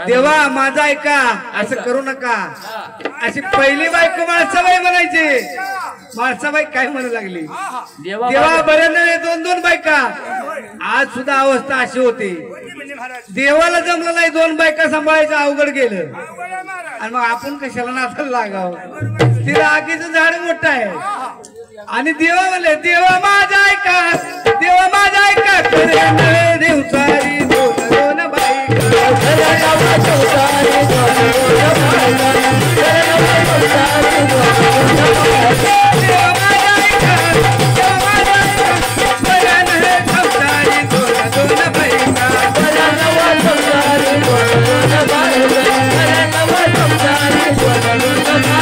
देवा माझा ऐका असं करू नका अशी पहिली बायको माळसाबाई म्हणायची माळसाबाई काय म्हणू लागली देवा बरं नव्हे दोन दोन बायका आज सुद्धा अवस्था अशी होती देवाला जमलं नाही दोन बायका सांभाळायचं अवघड गेलं आणि मग आपण कशाला नाचायला लागावं तिला आगीचं झाड मोठं आहे आणि देवा म्हणले देवा माझा ऐका देवा माझा ऐका देवचारी दोन दोन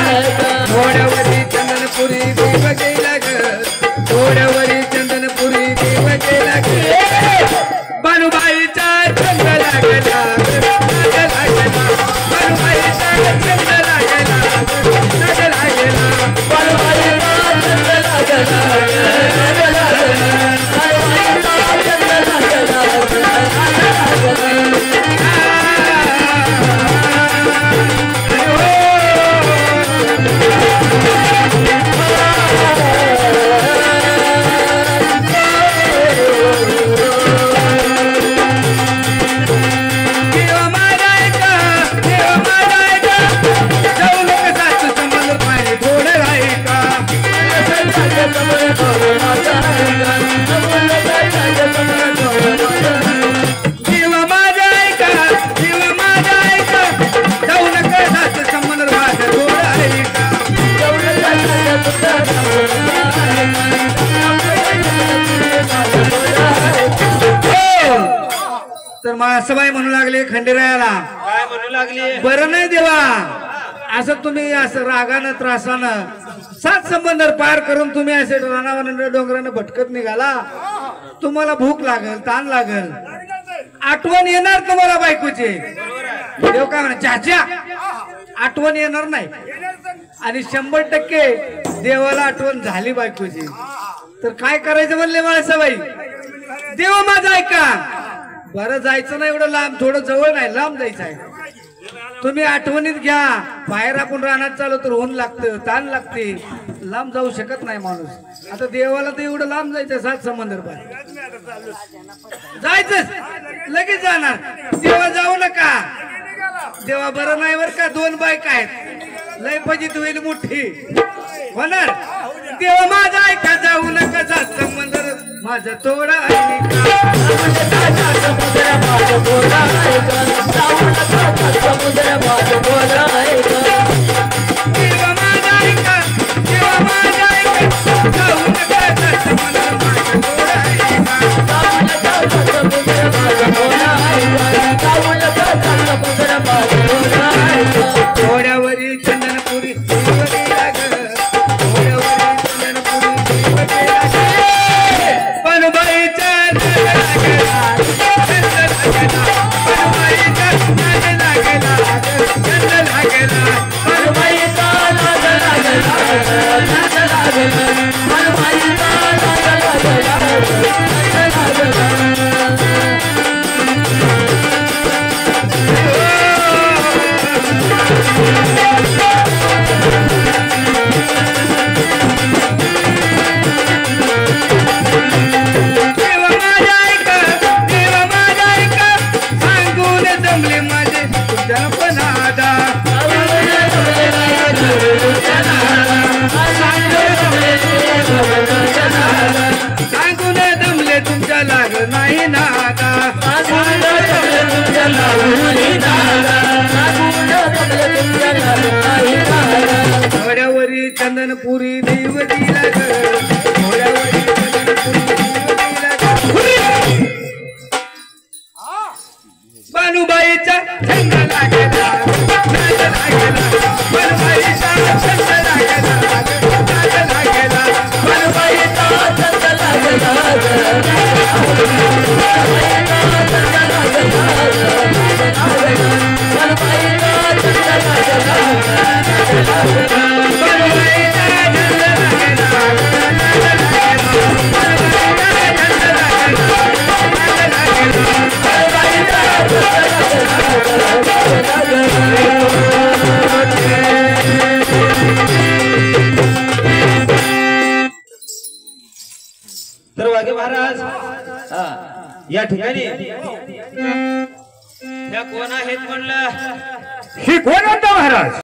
थोड्यावरी चंदनपुरी देव गेला ग थोड्यावरी चंदनपुरी देव गेला ग बानुबाईचा छंद लागला बानुबाईचा छंद लागला तर माळसाबाई म्हणू लागले खंडेरायाला काय म्हणू लागली बरं नाही देवा असं तुम्ही असं रागानं त्रासानं सात संबंध पार करून तुम्ही असे रानावर डोंगरानं भटकत निघाला तुम्हाला भूक लागल ताण लागल आठवण येणार तुम्हाला बायकोची देव काय म्हणा चाच्या आठवण येणार नाही आणि 100% देवाला आठवण झाली बायकोची तर काय करायचं म्हणले माळसाबाई देव माझा ऐका बरं जायचं नाही एवढं लांब थोडं जवळ नाही लांब जायचं आहे तुम्ही आठवणीत घ्या बाहेर आपण रानात चालू तर ऊन लागतं ताण लागते लांब जाऊ शकत नाही माणूस आता देवाला तर एवढं लांब जायचं सात समंदर जायचं लगेच जाणार देवा जाऊ नका देवा बरं नाही बर का दोन बायक आहेत लय फजित होईल मोठी होणार देवा माझा ऐका जाऊ नका सात समंदर माझं थोडं थोड्यावरी चंदनपुरी चंद लागला घोड्यावरी चंदनपुरी देवतीला घोड्यावरी बानुबाईचा छंद लागला बानुबाईचा छंद लागला बानुबाईचा छंद तर वाघे महाराज या ठिकाणी या कोण आहेत म्हणलं? ही कोण होता महाराज?